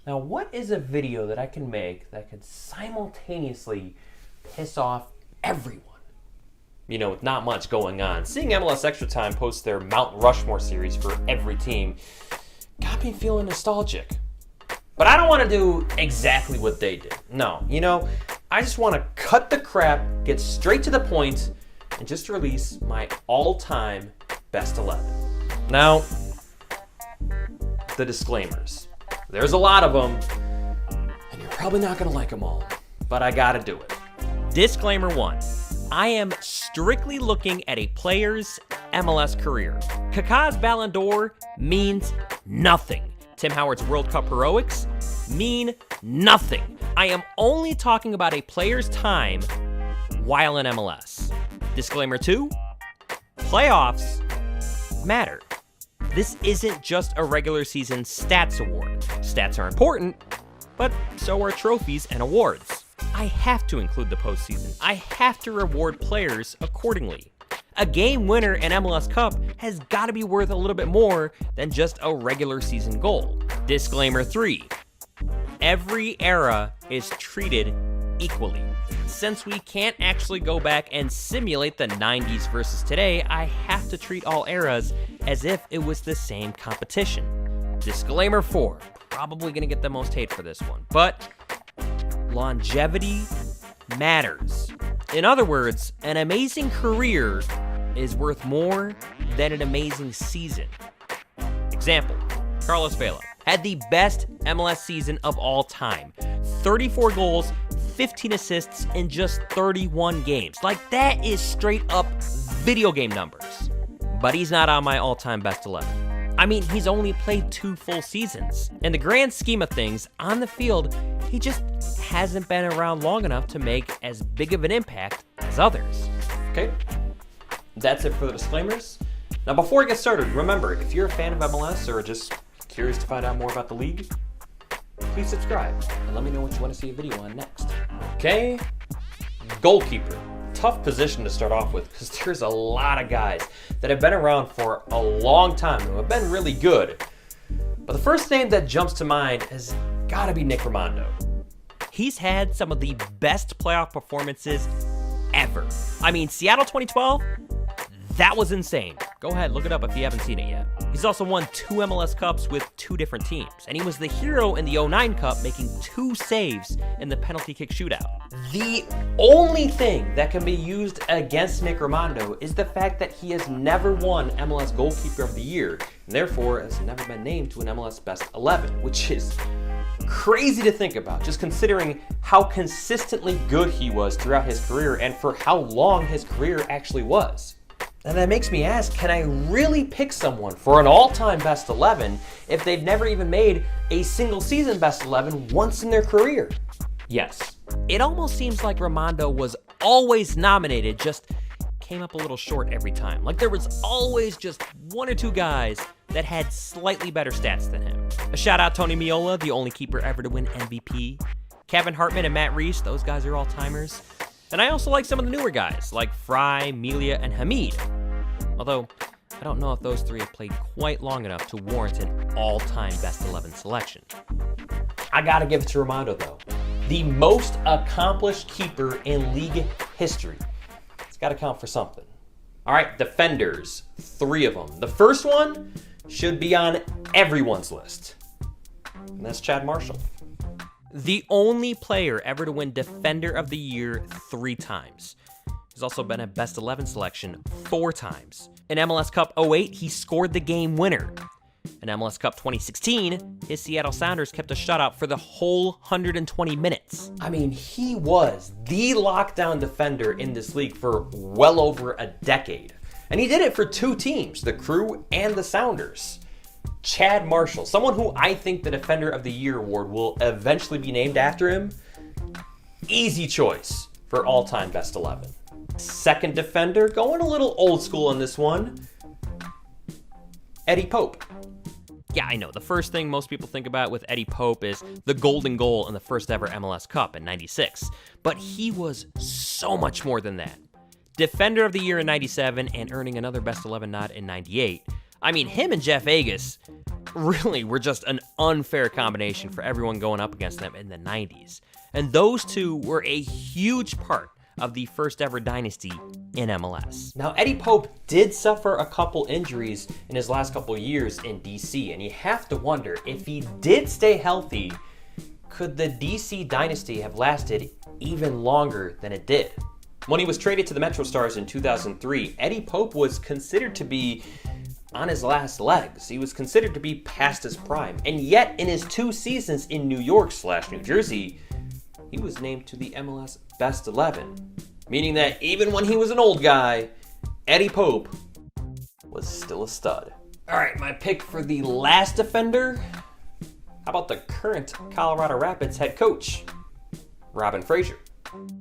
Now, what is a video that I can make that could simultaneously piss off everyone? You know, with not much going on. Seeing MLS Extra Time post their Mount Rushmore series for every team got me feeling nostalgic. But I don't want to do exactly what they did. No, you know, I just want to cut the crap, get straight to the point, and just release my all-time best 11. Now, the disclaimers. There's a lot of them, and you're probably not going to like them all, but I got to do it. Disclaimer 1. I am strictly looking at a player's MLS career. Kaká's Ballon d'Or means nothing. Tim Howard's World Cup heroics mean nothing. I am only talking about a player's time while in MLS. Disclaimer 2. Playoffs matter. This isn't just a regular season stats award. Stats are important, but so are trophies and awards. I have to include the postseason. I have to reward players accordingly. A game winner in MLS Cup has got to be worth a little bit more than just a regular season goal. Disclaimer 3. Every era is treated equally. Since we can't actually go back and simulate the 90s versus today, I have to treat all eras as if it was the same competition. Disclaimer 4. Probably gonna get the most hate for this one, but longevity matters. In other words, an amazing career is worth more than an amazing season. Example, Carlos Vela had the best MLS season of all time. 34 goals, 15 assists in just 31 games. Like, that is straight up video game numbers. But he's not on my all-time best 11. I mean, he's only played 2 full seasons. In the grand scheme of things, on the field, he just hasn't been around long enough to make as big of an impact as others. Okay, that's it for the disclaimers. Now, before I get started, remember, if you're a fan of MLS or just curious to find out more about the league, please subscribe and let me know what you want to see a video on next. Okay, goalkeeper. Tough position to start off with because there's a lot of guys that have been around for a long time who have been really good. But the first name that jumps to mind has got to be Nick Rimando. He's had some of the best playoff performances ever. I mean, Seattle 2012, that was insane. Go ahead, look it up if you haven't seen it yet. He's also won 2 MLS Cups with 2 different teams, and he was the hero in the 09 Cup, making 2 saves in the penalty kick shootout. The only thing that can be used against Nick Rimando is the fact that he has never won MLS Goalkeeper of the Year, and therefore has never been named to an MLS Best 11, which is crazy to think about, just considering how consistently good he was throughout his career and for how long his career actually was. And that makes me ask, can I really pick someone for an all-time best 11 if they've never even made a single season best 11 once in their career? Yes. It almost seems like Rimando was always nominated, just came up a little short every time. Like there was always just 1 or 2 guys that had slightly better stats than him. A shout out Tony Meola, the only keeper ever to win MVP. Kevin Hartman and Matt Reese, those guys are all-timers. And I also like some of the newer guys, like Fry, Melia, and Hamid. Although, I don't know if those 3 have played quite long enough to warrant an all-time best 11 selection. I gotta give it to Rimando, though. The most accomplished keeper in league history. It's gotta count for something. All right, defenders, 3 of them. The first one should be on everyone's list, and that's Chad Marshall. The only player ever to win Defender of the Year 3 times. He's also been a Best 11 selection 4 times. In MLS Cup 08, he scored the game winner. In MLS Cup 2016, his Seattle Sounders kept a shutout for the whole 120 minutes. I mean, he was the lockdown defender in this league for well over a decade. And he did it for 2 teams, the Crew and the Sounders. Chad Marshall, someone who I think the Defender of the Year award will eventually be named after him. Easy choice for all-time best 11. Second defender, going a little old school on this one, Eddie Pope. Yeah, I know. The first thing most people think about with Eddie Pope is the golden goal in the first ever MLS Cup in '96. But he was so much more than that. Defender of the Year in '97 and earning another Best 11 nod in '98. I mean, him and Jeff Agus, really were just an unfair combination for everyone going up against them in the 90s. And those two were a huge part of the first ever dynasty in MLS. Now, Eddie Pope did suffer a couple injuries in his last couple years in DC, and you have to wonder, if he did stay healthy, could the DC dynasty have lasted even longer than it did? When he was traded to the Metro Stars in 2003, Eddie Pope was considered to be on his last legs. He was considered to be past his prime. And yet, in his 2 seasons in New York/New Jersey, he was named to the MLS Best 11. Meaning that even when he was an old guy, Eddie Pope was still a stud. All right, my pick for the last defender. How about the current Colorado Rapids head coach, Robin Fraser?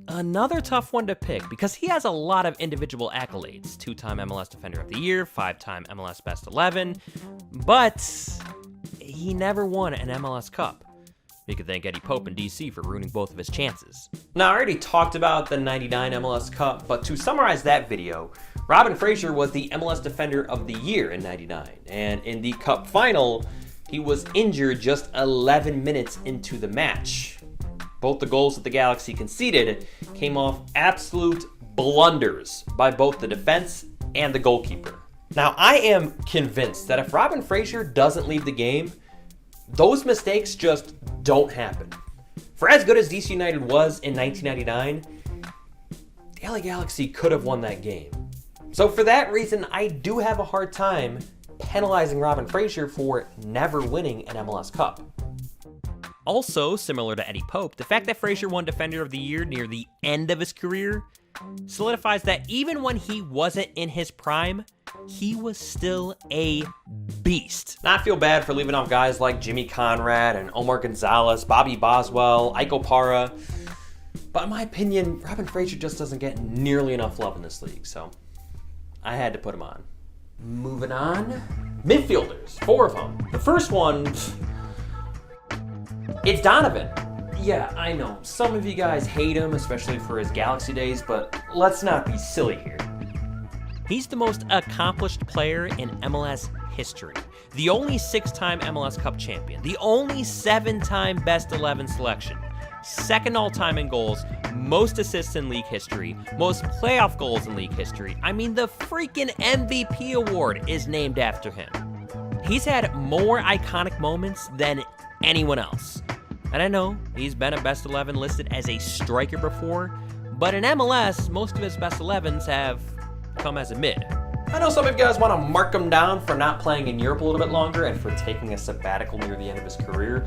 Another tough one to pick because he has a lot of individual accolades. 2-time MLS Defender of the Year, 5-time MLS Best 11, but he never won an MLS Cup. We could thank Eddie Pope in DC for ruining both of his chances. Now, I already talked about the 99 MLS Cup, but to summarize that video, Robin Fraser was the MLS Defender of the Year in 99, and in the Cup final, he was injured just 11 minutes into the match. Both the goals that the Galaxy conceded came off absolute blunders by both the defense and the goalkeeper. Now, I am convinced that if Robin Fraser doesn't leave the game, those mistakes just don't happen. For as good as DC United was in 1999, the LA Galaxy could have won that game. So for that reason, I do have a hard time penalizing Robin Fraser for never winning an MLS Cup. Also, similar to Eddie Pope, the fact that Fraser won Defender of the Year near the end of his career solidifies that even when he wasn't in his prime, he was still a beast. Not feel bad for leaving off guys like Jimmy Conrad and Omar Gonzalez, Bobby Boswell, Ike Opara, but in my opinion, Robin Fraser just doesn't get nearly enough love in this league, so I had to put him on. Moving on, midfielders, 4 of them. The first one, it's Donovan. Yeah, I know, some of you guys hate him, especially for his Galaxy days, but let's not be silly here. He's the most accomplished player in MLS history. The only 6-time MLS Cup champion. The only 7-time Best 11 selection. Second all-time in goals, most assists in league history, most playoff goals in league history. I mean, the freaking MVP award is named after him. He's had more iconic moments than anyone else. And I know he's been a Best 11 listed as a striker before, but in MLS, most of his Best 11s have come as a mid. I know some of you guys want to mark him down for not playing in Europe a little bit longer and for taking a sabbatical near the end of his career,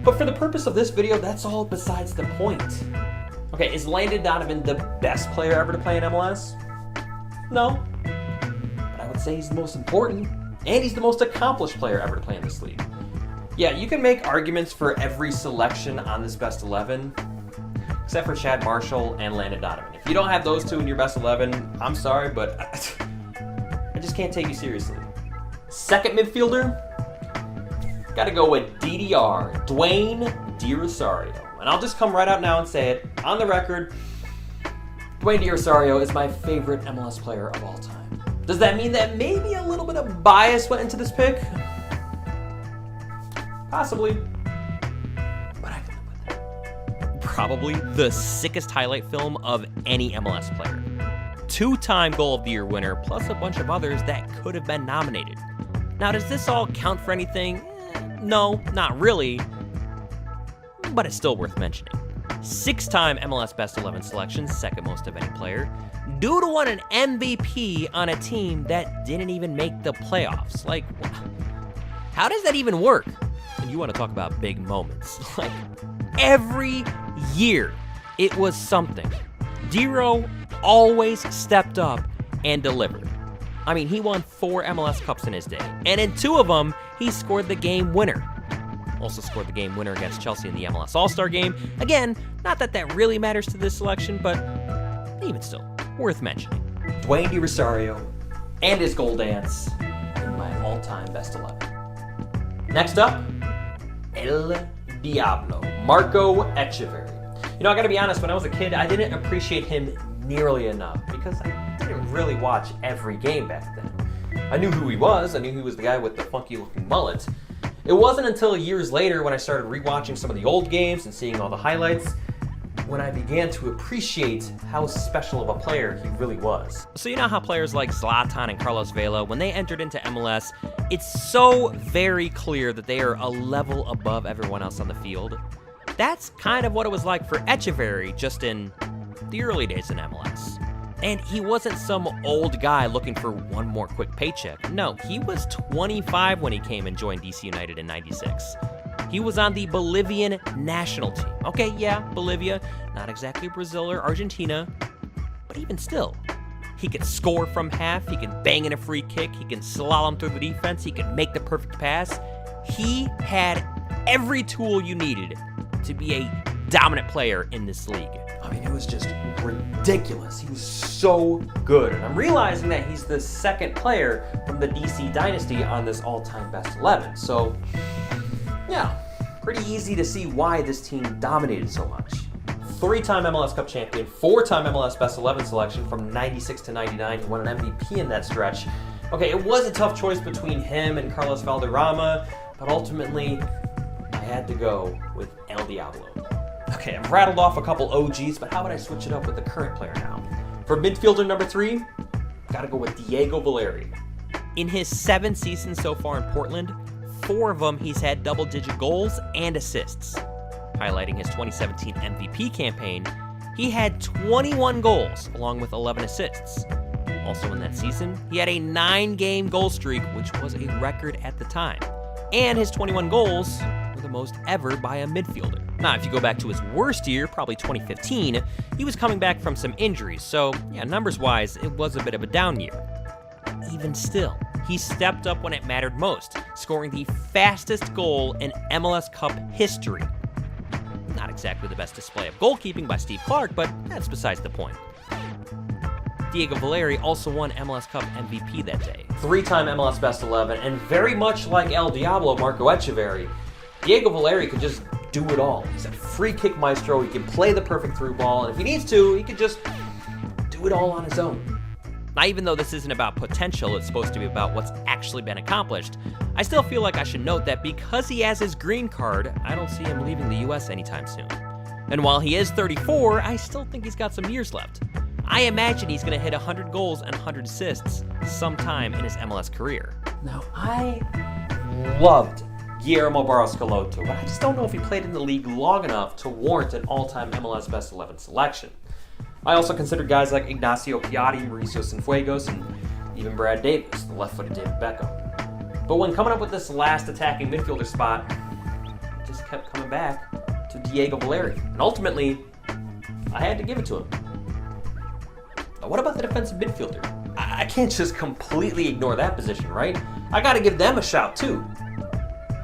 but for the purpose of this video, that's all besides the point. Okay, is Landon Donovan the best player ever to play in MLS? No, but I would say he's the most important, and he's the most accomplished player ever to play in this league. Yeah, you can make arguments for every selection on this Best 11, except for Chad Marshall and Landon Donovan. If you don't have those two in your Best 11, I'm sorry, but I just can't take you seriously. Second midfielder, gotta go with DDR, Dwayne De Rosario. And I'll just come right out now and say it, on the record, Dwayne De Rosario is my favorite MLS player of all time. Does that mean that maybe a little bit of bias went into this pick? Possibly, but I can live with it. Probably the sickest highlight film of any MLS player. 2-time Goal of the Year winner, plus a bunch of others that could have been nominated. Now, does this all count for anything? No, not really, but it's still worth mentioning. 6-time MLS Best 11 selections, second most of any player. Dude won an MVP on a team that didn't even make the playoffs. Like, how does that even work? And you want to talk about big moments. Like, every year, it was something. Dero always stepped up and delivered. I mean, he won 4 MLS Cups in his day, and in 2 of them, he scored the game winner. Also scored the game winner against Chelsea in the MLS All-Star game. Again, not that that really matters to this selection, but even still, worth mentioning. Dwayne De Rosario and his goal dance in my all-time Best 11. Next up, El Diablo, Marco Etcheverry. You know, I gotta be honest, when I was a kid, I didn't appreciate him nearly enough because I didn't really watch every game back then. I knew who he was. I knew he was the guy with the funky looking mullet. It wasn't until years later when I started rewatching some of the old games and seeing all the highlights when I began to appreciate how special of a player he really was. So you know how players like Zlatan and Carlos Vela, when they entered into MLS, it's so very clear that they are a level above everyone else on the field? That's kind of what it was like for Etcheverry just in the early days in MLS. And he wasn't some old guy looking for one more quick paycheck. No, he was 25 when he came and joined DC United in '96. He was on the Bolivian national team. Okay, yeah, Bolivia, not exactly Brazil or Argentina, but even still, he can score from half, he can bang in a free kick, he can slalom through the defense, he can make the perfect pass. He had every tool you needed to be a dominant player in this league. I mean, it was just ridiculous. He was so good. And I'm realizing that he's the second player from the DC dynasty on this all-time best 11. So, yeah, pretty easy to see why this team dominated so much. 3-time MLS Cup champion, 4-time MLS best 11 selection from 96 to 99. He won an MVP in that stretch. Okay, it was a tough choice between him and Carlos Valderrama, but ultimately, I had to go with El Diablo. Okay, I've rattled off a couple OGs, but how about I switch it up with the current player now? For midfielder number 3, gotta go with Diego Valeri. In his 7 seasons so far in Portland, 4 of them he's had double-digit goals and assists. Highlighting his 2017 MVP campaign, he had 21 goals along with 11 assists. Also in that season, he had a 9-game goal streak, which was a record at the time. And his 21 goals were the most ever by a midfielder. Now, if you go back to his worst year, probably 2015, he was coming back from some injuries, so yeah, numbers-wise, it was a bit of a down year. Even still, he stepped up when it mattered most, scoring the fastest goal in MLS Cup history. Not exactly the best display of goalkeeping by Steve Clark, but that's besides the point. Diego Valeri also won MLS Cup MVP that day. 3-time MLS Best 11, and very much like El Diablo, Marco Etcheverry, Diego Valeri could just do it all. He's a free kick maestro, he can play the perfect through ball, and if he needs to, he could just do it all on his own. Now, even though this isn't about potential, it's supposed to be about what's actually been accomplished, I still feel like I should note that because he has his green card, I don't see him leaving the US anytime soon. And while he is 34, I still think he's got some years left. I imagine he's going to hit 100 goals and 100 assists sometime in his MLS career. Now, I loved Guillermo Barros-Schelotto, but I just don't know if he played in the league long enough to warrant an all-time MLS Best 11 selection. I also considered guys like Ignacio Piatti, Mauricio Cienfuegos, and even Brad Davis, the left-footed David Beckham. But when coming up with this last attacking midfielder spot, I just kept coming back to Diego Valeri. And ultimately, I had to give it to him. Now, what about the defensive midfielder? I can't just completely ignore that position, right? I gotta give them a shout too,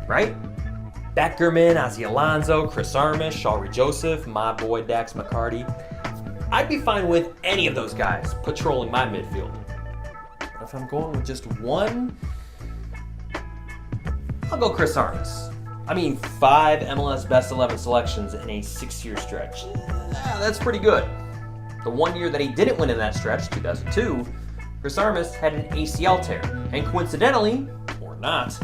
right? Beckerman, Ozzy Alonso, Chris Armas, Shalry Joseph, my boy Dax McCarty. I'd be fine with any of those guys patrolling my midfield. But if I'm going with just one, I'll go Chris Armas. I mean, 5 MLS Best 11 selections in a 6-year stretch. Yeah, that's pretty good. The 1 year that he didn't win in that stretch, 2002, Chris Armas had an ACL tear. And coincidentally, or not,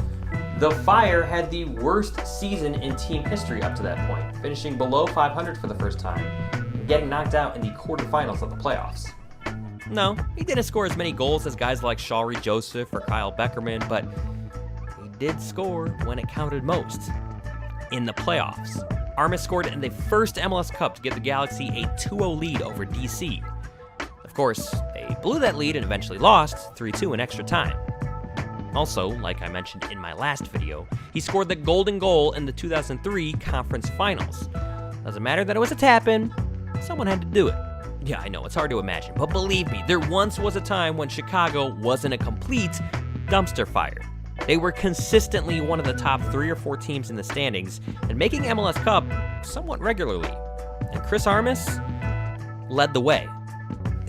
the Fire had the worst season in team history up to that point, finishing below 500 for the first time and getting knocked out in the quarterfinals of the playoffs. No, he didn't score as many goals as guys like Shalry Joseph or Kyle Beckerman, but he did score when it counted most, in the playoffs. Armas scored in the first MLS Cup to give the Galaxy a 2-0 lead over DC. Of course, they blew that lead and eventually lost 3-2 in extra time. Also, like I mentioned in my last video, he scored the golden goal in the 2003 conference finals. Doesn't matter that it was a tap-in, someone had to do it. Yeah, I know, it's hard to imagine, but believe me, there once was a time when Chicago wasn't a complete dumpster fire. They were consistently one of the top 3 or 4 teams in the standings and making MLS Cup somewhat regularly. And Chris Armas led the way.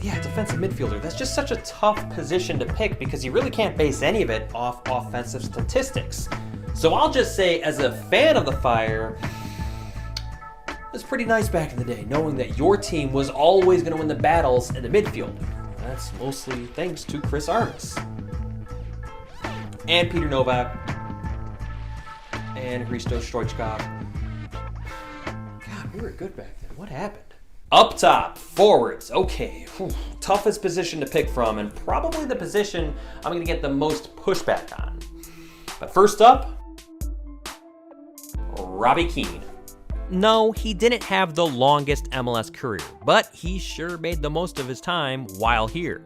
Yeah, defensive midfielder, that's just such a tough position to pick because you really can't base any of it off offensive statistics. So I'll just say, as a fan of the Fire, it was pretty nice back in the day knowing that your team was always going to win the battles in the midfield. That's mostly thanks to Chris Armas. And Peter Novak. and Hristo Stoichkov. God, we were good back then. What happened? Up top, forwards. Okay, toughest position to pick from, and probably the position I'm going to get the most pushback on. But first up, Robbie Keane. No, he didn't have the longest MLS career, but he sure made the most of his time while here.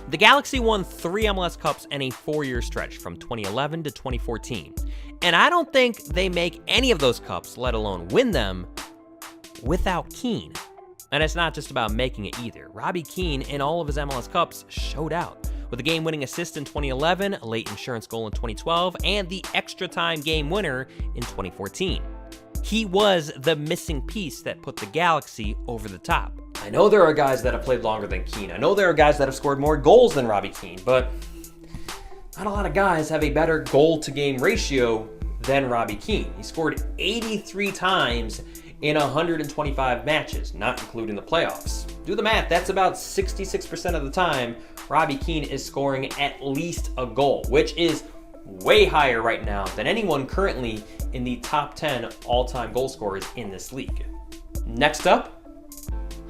The Galaxy won 3 MLS Cups in a 4-year stretch from 2011 to 2014. And I don't think they make any of those cups, let alone win them, without Keane. And it's not just about making it either. Robbie Keane, in all of his MLS Cups, showed out. With a game-winning assist in 2011, a late insurance goal in 2012, and the extra-time game winner in 2014. He was the missing piece that put the Galaxy over the top. I know there are guys that have played longer than Keane. I know there are guys that have scored more goals than Robbie Keane, but not a lot of guys have a better goal-to-game ratio than Robbie Keane. He scored 83 times in 125 matches, not including the playoffs. Do the math, that's about 66% of the time Robbie Keane is scoring at least a goal, which is way higher right now than anyone currently in the top 10 all-time goal scorers in this league. Next up,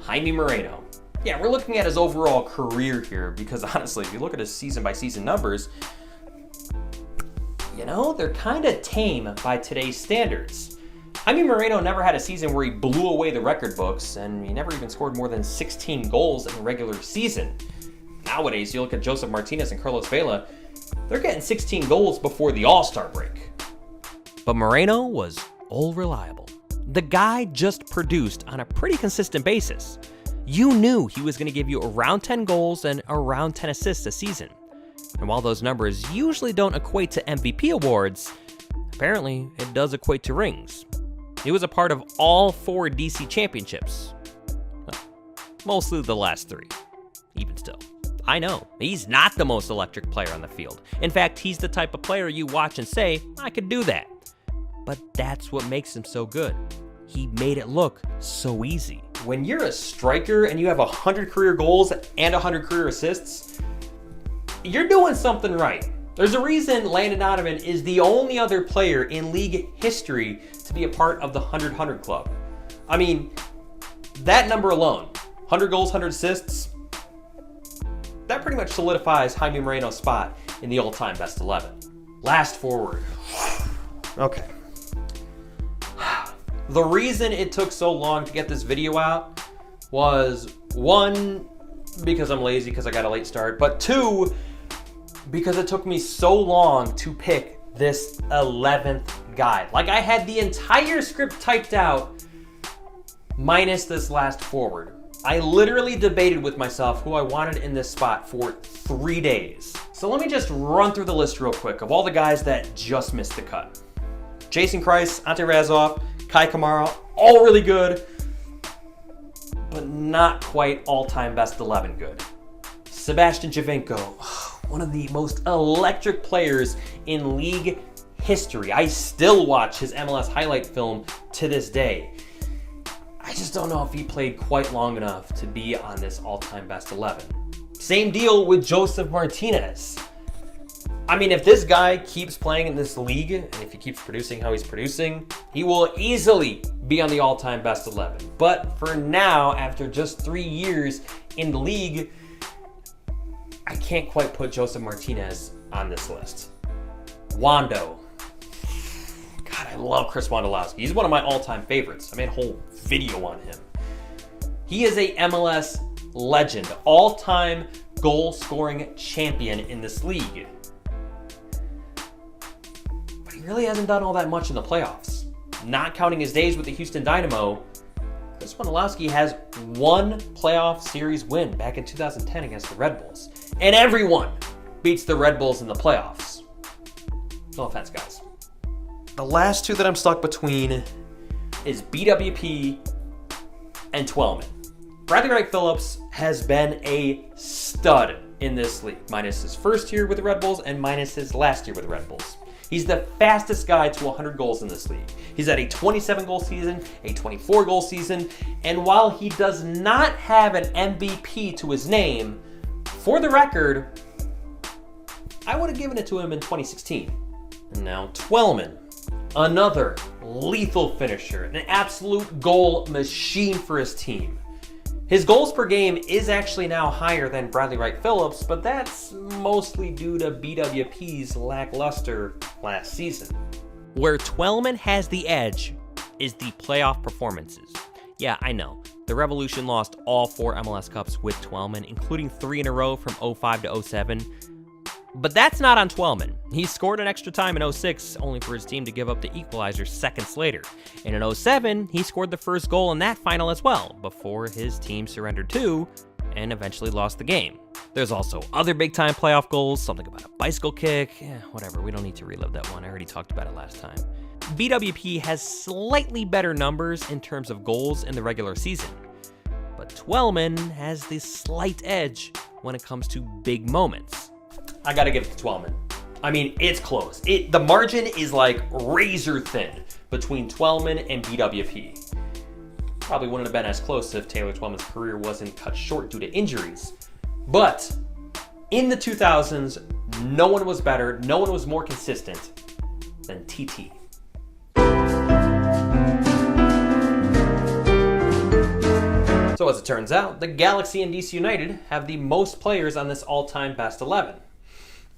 Jaime Moreno. Yeah, we're looking at his overall career here because honestly, if you look at his season-by-season numbers, you know, they're kind of tame by today's standards. Jaime Moreno never had a season where he blew away the record books, and he never even scored more than 16 goals in a regular season. Nowadays, you look at Josef Martinez and Carlos Vela, they're getting 16 goals before the All-Star break. But Moreno was all reliable. The guy just produced on a pretty consistent basis. You knew he was going to give you around 10 goals and around 10 assists a season. And while those numbers usually don't equate to MVP awards, apparently it does equate to rings. He was a part of all 4 DC championships. Well, mostly the last 3, even still. I know, he's not the most electric player on the field. In fact, he's the type of player you watch and say, I could do that. But that's what makes him so good. He made it look so easy. When you're a striker and you have 100 career goals and 100 career assists, you're doing something right. There's a reason Landon Donovan is the only other player in league history to be a part of the 100-100 club. I mean, that number alone, 100 goals, 100 assists, that pretty much solidifies Jaime Moreno's spot in the all-time best 11. Last forward. Okay. The reason it took so long to get this video out was 1, because I'm lazy because I got a late start, but 2, because it took me so long to pick this 11th guy. Like, I had the entire script typed out minus this last forward. I literally debated with myself who I wanted in this spot for 3 days. So let me just run through the list real quick of all the guys that just missed the cut. Jason Kreis, Ante Razov, Kai Kamara, all really good, but not quite all-time best 11 good. Sebastian Giovinco, one of the most electric players in league history. I still watch his MLS highlight film to this day. I just don't know if he played quite long enough to be on this all-time best 11. Same deal with Josef Martinez. I mean, if this guy keeps playing in this league, and if he keeps producing how he's producing, he will easily be on the all-time best 11. But for now, after just 3 years in the league, I can't quite put Josef Martinez on this list. Wando. God, I love Chris Wondolowski. He's one of my all-time favorites. I made a whole video on him. He is a MLS legend, all-time goal-scoring champion in this league. But he really hasn't done all that much in the playoffs. Not counting his days with the Houston Dynamo, Chris Wondolowski has 1 playoff series win back in 2010 against the Red Bulls. And everyone beats the Red Bulls in the playoffs. No offense, guys. The last 2 that I'm stuck between is BWP and Twellman. Bradley Wright Phillips has been a stud in this league, minus his first year with the Red Bulls and minus his last year with the Red Bulls. He's the fastest guy to 100 goals in this league. He's at a 27-goal season, a 24-goal season, and while he does not have an MVP to his name, for the record, I would have given it to him in 2016. And now Twellman. another lethal finisher, an absolute goal machine for his team. His goals per game is actually now higher than Bradley Wright Phillips, but that's mostly due to BWP's lackluster last season. Where Twellman has the edge is the playoff performances. Yeah, I know. The Revolution lost all 4 MLS Cups with Twellman, including 3 in a row from 05 to 07. But that's not on Twellman. He scored an extra time in 06, only for his team to give up the equalizer seconds later. And in 07, he scored the first goal in that final as well, before his team surrendered too, and eventually lost the game. There's also other big-time playoff goals, something about a bicycle kick, whatever, we don't need to relive that one, I already talked about it last time. BWP has slightly better numbers in terms of goals in the regular season, but Twellman has this slight edge when it comes to big moments. I gotta give it to Twellman. I mean, it's close. The margin is like razor thin between Twellman and BWP. Probably wouldn't have been as close if Taylor Twellman's career wasn't cut short due to injuries. But in the 2000s, no one was better, no one was more consistent than TT. So as it turns out, the Galaxy and DC United have the most players on this all-time best 11.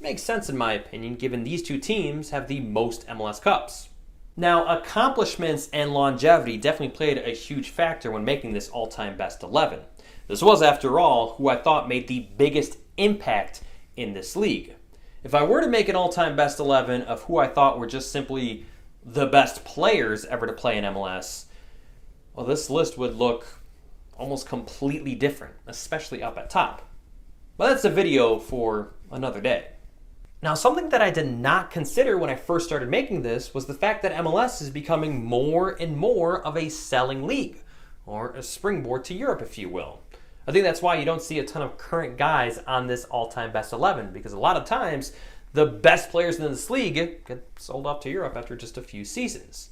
Makes sense in my opinion, given these two teams have the most MLS Cups. Now, accomplishments and longevity definitely played a huge factor when making this all-time best 11. This was, after all, who I thought made the biggest impact in this league. If I were to make an all-time best 11 of who I thought were just simply the best players ever to play in MLS, well, this list would look almost completely different, especially up at top. But that's a video for another day. Now, something that I did not consider when I first started making this was the fact that MLS is becoming more and more of a selling league, or a springboard to Europe, if you will. I think that's why you don't see a ton of current guys on this all-time best 11, because a lot of times the best players in this league get sold off to Europe after just a few seasons.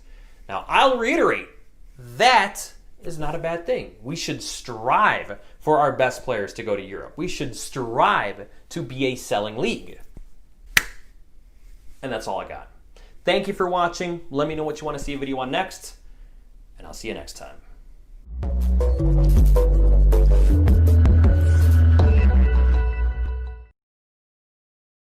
Now, I'll reiterate, that is not a bad thing. We should strive for our best players to go to Europe. We should strive to be a selling league. And that's all I got. Thank you for watching. Let me know what you want to see a video on next, and I'll see you next time.